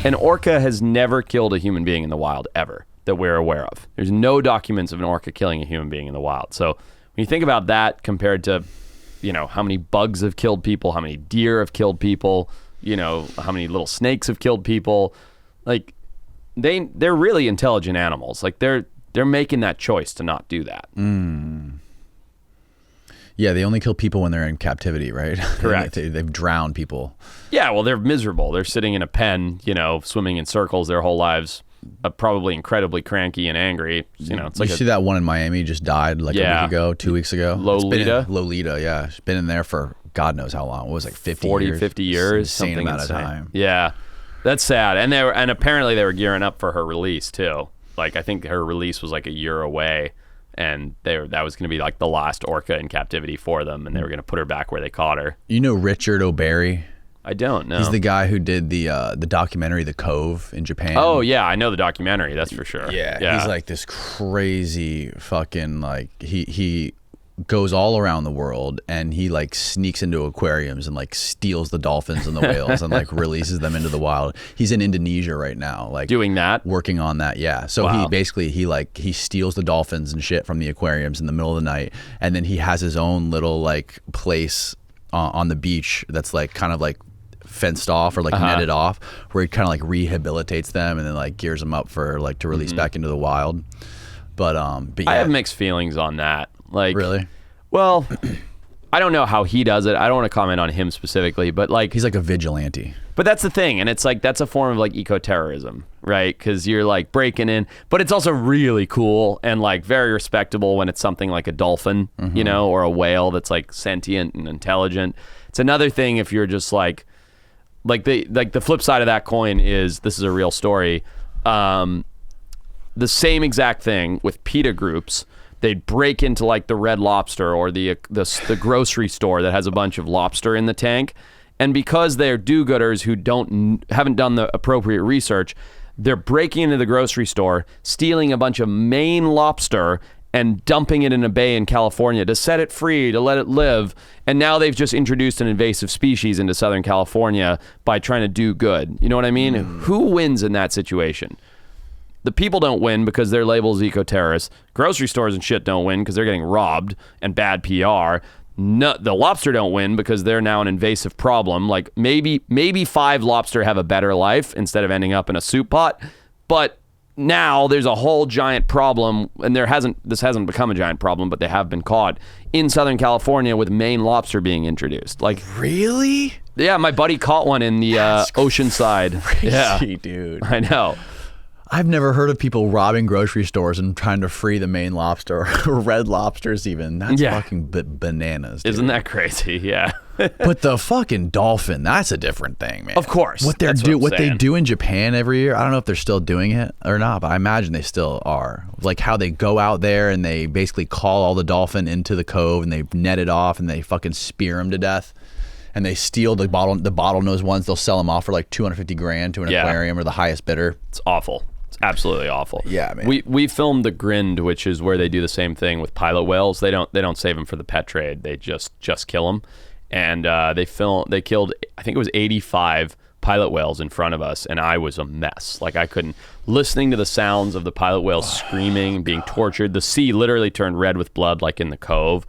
An orca has never killed a human being in the wild, ever, that we're aware of. There's no documents of an orca killing a human being in the wild. So when you think about that compared to, how many bugs have killed people, how many deer have killed people, how many little snakes have killed people, like they're really intelligent animals. Like they're making that choice to not do that. Yeah, they only kill people when they're in captivity, right? Correct. They've drowned people. Yeah, well, they're miserable. They're sitting in a pen, swimming in circles their whole lives, probably incredibly cranky and angry. It's like see that one in Miami just died a week ago, 2 weeks ago? Lolita? Lolita, yeah. It's been in there for God knows how long. What was it, 50 40, years? 50 years. Insane something amount insane. of time. Yeah, that's sad. And apparently they were gearing up for her release, too. Like, I think her release was like a year away. And that was going to be like the last orca in captivity for them, and they were going to put her back where they caught her. You know Richard O'Barry? I don't know. He's the guy who did the documentary The Cove in Japan. Oh yeah, I know the documentary. That's for sure. Yeah. He's like this crazy fucking he goes all around the world, and he like sneaks into aquariums and like steals the dolphins and the whales and like releases them into the wild. He's in Indonesia right now, like doing that, working on that. Yeah. So wow. he basically he steals the dolphins and shit from the aquariums in the middle of the night, and then he has his own little like place on the beach that's like kind of like fenced off or like netted off, where he kind of like rehabilitates them and then like gears them up for like to release back into the wild. But yeah. I have mixed feelings on that. Like, really? Well, I don't know how he does it. I don't want to comment on him specifically, but like he's like a vigilante. But that's the thing, and it's like that's a form of like ecoterrorism, right? Because you're like breaking in, but it's also really cool and like very respectable when it's something like a dolphin, or a whale that's like sentient and intelligent. It's another thing if you're just like the flip side of that coin is, this is a real story. The same exact thing with PETA groups. They'd break into like the Red Lobster or the grocery store that has a bunch of lobster in the tank, and because they're do-gooders who haven't done the appropriate research, they're breaking into the grocery store, stealing a bunch of Maine lobster and dumping it in a bay in California to set it free, to let it live. And now they've just introduced an invasive species into Southern California by trying to do good. You know what I mean? Who wins in that situation? The people don't win because they're labeled as eco-terrorists. Grocery stores and shit don't win because they're getting robbed and bad PR. No, the lobster don't win because they're now an invasive problem. Like maybe 5 lobster have a better life instead of ending up in a soup pot. But now there's a whole giant problem, and this hasn't become a giant problem, but they have been caught in Southern California with Maine lobster being introduced. Like, really? Yeah, my buddy caught one in the Oceanside. Crazy, yeah, dude. I know. I've never heard of people robbing grocery stores and trying to free the Maine lobster or red lobsters even. That's fucking bananas, dude. Isn't that crazy? Yeah. But the fucking dolphin, that's a different thing, man. Of course. What they do in Japan every year, I don't know if they're still doing it or not, but I imagine they still are. Like how they go out there and they basically call all the dolphin into the cove and they net it off and they fucking spear them to death. And they steal the bottlenose ones. They'll sell them off for like $250,000 to an aquarium or the highest bidder. It's awful. It's absolutely awful. Yeah, man. We filmed The Grind, which is where they do the same thing with pilot whales. They don't save them for the pet trade. They just kill them. And they killed, I think it was 85 pilot whales in front of us, and I was a mess. Like I couldn't, listening to the sounds of the pilot whales screaming, being tortured. The sea literally turned red with blood, like in the cove.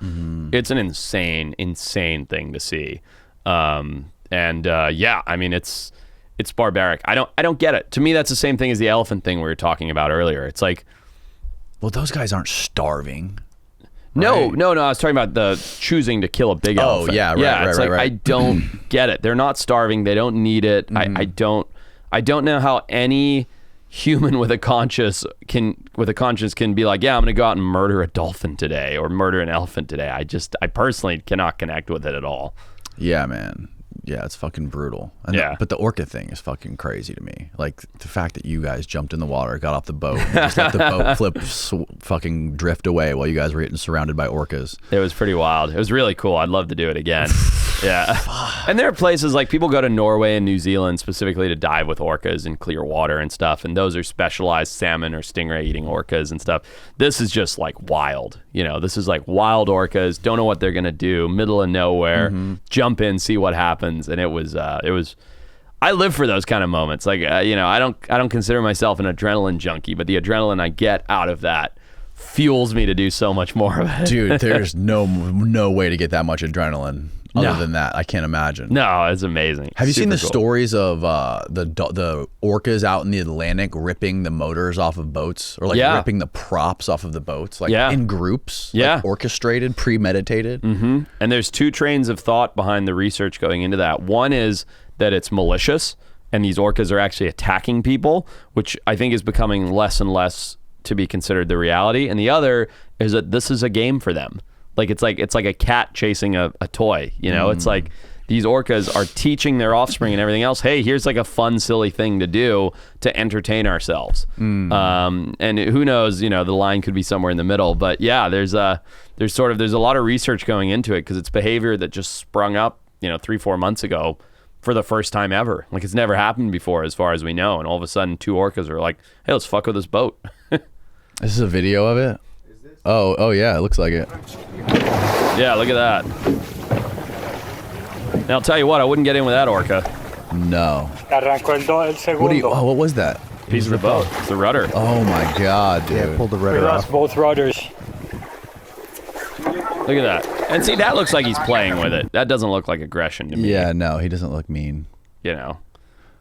It's an insane thing to see. I mean, it's barbaric. I don't get it. To me, that's the same thing as the elephant thing we were talking about earlier. It's like, well, those guys aren't starving. No, I was talking about the choosing to kill a big elephant. Oh, yeah, right. I don't get it. They're not starving. They don't need it. I don't know how any human with a conscience can be like, yeah, I'm going to go out and murder a dolphin today or murder an elephant today. I personally cannot connect with it at all. Yeah, man. Yeah, it's fucking brutal. But the orca thing is fucking crazy to me. Like the fact that you guys jumped in the water, got off the boat, and just let the boat fucking drift away while you guys were getting surrounded by orcas. It was pretty wild. It was really cool. I'd love to do it again. Yeah. And there are places like people go to Norway and New Zealand specifically to dive with orcas in clear water and stuff. And those are specialized salmon or stingray eating orcas and stuff. This is just like wild. This is like wild orcas. Don't know what they're going to do. Middle of nowhere. Jump in, see what happens. And it was I live for those kind of moments. Like, you know, I don't consider myself an adrenaline junkie, but the adrenaline I get out of that fuels me to do so much more of it. Dude, there's no way to get that much adrenaline other than that. I can't imagine. No, it's amazing. Have you seen the Super cool. stories of the orcas out in the Atlantic ripping the motors off of boats, or like ripping the props off of the boats, like in groups, like orchestrated, premeditated? Mm-hmm. And there's two trains of thought behind the research going into that. One is that it's malicious, and these orcas are actually attacking people, which I think is becoming less and less to be considered the reality. And the other is that this is a game for them. Like it's like a cat chasing a toy, you know. It's like these orcas are teaching their offspring and everything else, hey, here's like a fun, silly thing to do to entertain ourselves. And who knows, you know, the line could be somewhere in the middle. But yeah, there's a lot of research going into it, because it's behavior that just sprung up, you know, 3-4 months ago for the first time ever. Like, it's never happened before as far as we know. And all of a sudden 2 orcas are like, hey, let's fuck with this boat. This is a video of it? Oh yeah, it looks like it. Yeah, look at that. Now, I'll tell you what, I wouldn't get in with that orca. No. What was that? Piece of the boat. It's the rudder. Oh my god, dude. Yeah, pulled the rudder off. Lost both rudders. Look at that. And see, that looks like he's playing with it. That doesn't look like aggression to me. Yeah, no, he doesn't look mean. You know?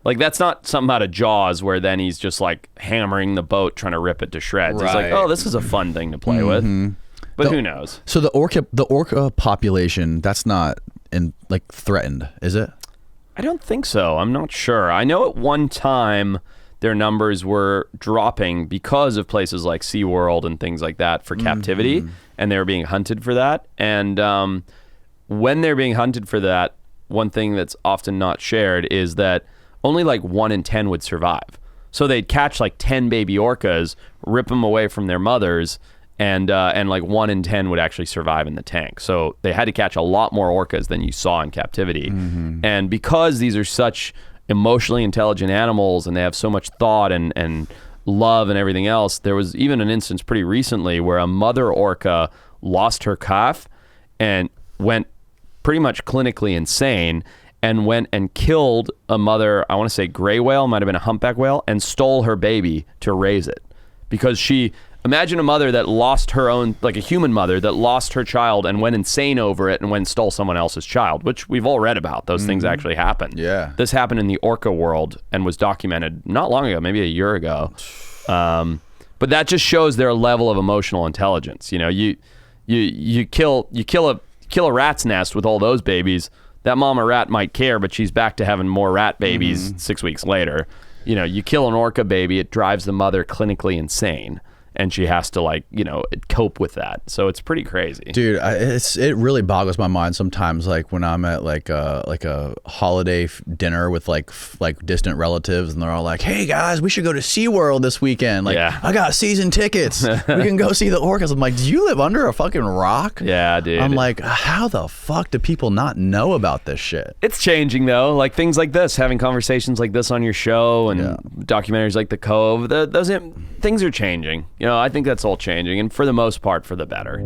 Like, that's not something out of Jaws where then he's just like hammering the boat trying to rip it to shreds. He's like, oh, this is a fun thing to play with. But who knows? So the orca population, that's not threatened, is it? I don't think so. I'm not sure. I know at one time their numbers were dropping because of places like SeaWorld and things like that for captivity, and they were being hunted for that. And when they're being hunted for that, one thing that's often not shared is that only like 1 in 10 would survive. So they'd catch like 10 baby orcas, rip them away from their mothers, and like 1 in 10 would actually survive in the tank. So they had to catch a lot more orcas than you saw in captivity. And because these are such emotionally intelligent animals and they have so much thought and love and everything else, there was even an instance pretty recently where a mother orca lost her calf and went pretty much clinically insane, and went and killed a mother, I want to say gray whale, might have been a humpback whale, and stole her baby to raise it. Because imagine a mother that lost her own, like a human mother that lost her child and went insane over it and went and stole someone else's child, which we've all read about. Those things actually happen. Yeah. This happened in the orca world and was documented not long ago, maybe a year ago. But that just shows their level of emotional intelligence. You know, you kill a rat's nest with all those babies. That mama rat might care, but she's back to having more rat babies 6 weeks later. You know, you kill an orca baby, it drives the mother clinically insane, and she has to, like, you know, cope with that. So it's pretty crazy, dude. It really boggles my mind sometimes, like when I'm at like a holiday dinner with like distant relatives, and they're all like, hey guys, we should go to SeaWorld this weekend. Like, I got season tickets, we can go see the orcas. I'm like, do you live under a fucking rock? Yeah, dude. I'm like, how the fuck do people not know about this shit? It's changing though, like things like this, having conversations like this on your show, and documentaries like The Cove, those things are changing. You know, I think that's all changing, and for the most part, for the better.